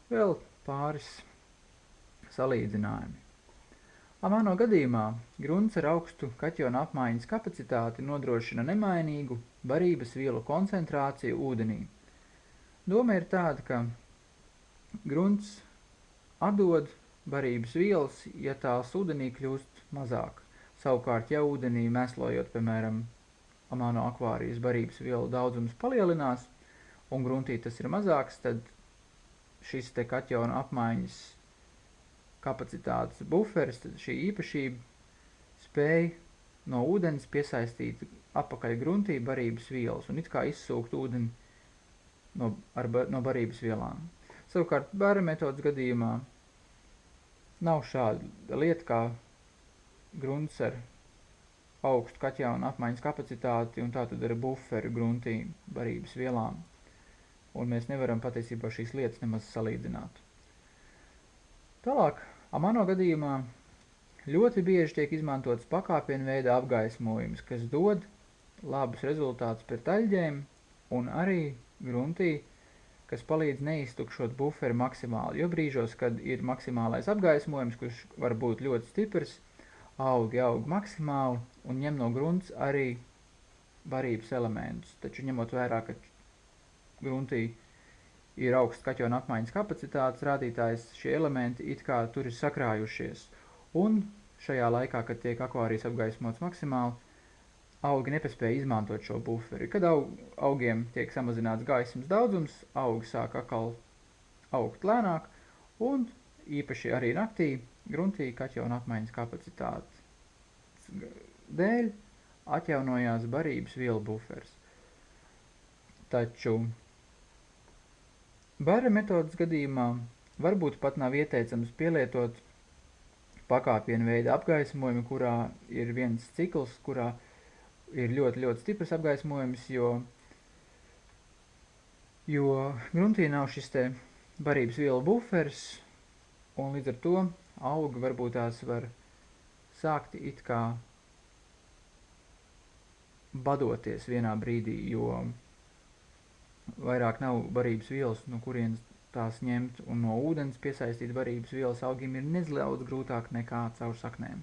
Vēl pāris salīdzinājumi. Amano gadījumā grunts ar augstu kaķiona apmaiņas kapacitāti nodrošina nemainīgu barības vielu koncentrāciju ūdenī. Doma ir tāda, ka grunts atdod barības vielas, ja tās ūdenī kļūst mazāk. Savukārt, ja ūdenī mēslojot, piemēram, amano akvārijas barības vielu daudzums palielinās, un gruntī tas ir mazāks, tad šis te kaķiona apmaiņas kapacitātes buferis, tad šī īpašība spēj no ūdens piesaistīt atpakaļ gruntī barības vielas un it kā izsūkt ūdeni no barības vielām. Savukārt, bēra metodas gadījumā nav šāda lieta kā grunts ar augstu kaķiona apmaiņas kapacitāti un tātad ar buferi gruntī barības vielām. Un mēs nevaram patiesībā šīs lietas nemaz salīdzināt. Tālāk, amano gadījumā ļoti bieži tiek izmantots pakāpienu veida apgaismojums, kas dod labus rezultātus pret aļģēm un arī gruntī, kas palīdz neiztukšot buferi maksimāli, jo brīžos, kad ir maksimālais apgaismojums, kurš var būt ļoti stiprs, augi aug maksimāli un ņem no grunts arī barības elementus. Taču ņemot vērā, ka gruntī ir augsts kaķiona apmaiņas kapacitātes rādītājs, šie elementi it kā tur ir sakrājušies. Un šajā laikā, kad tiek akvārijas apgaismots maksimāli, augi nepaspēja izmantot šo buferi. Kad augiem tiek samazināts gaismas daudzums, augi sāk atkal augt lēnāk un īpaši arī naktī gruntī kaķiona apmaiņas kapacitātes dēļ atjaunojās barības vielu buferis. Taču bēra metodas gadījumā varbūt pat nav ieteicams pielietot pakāpienu veida apgaismojumu, kurā ir viens cikls, kurā ir ļoti, ļoti stiprs apgaismojums, jo gruntī nav šis te barības vielu buferis, un līdz ar to augi varbūt tās var sākt it kā badoties vienā brīdī, jo vairāk nav barības vielas, no kurienes tās ņemt, un no ūdens piesaistīt barības vielas augiem ir nedaudz grūtāk nekā caur saknēm.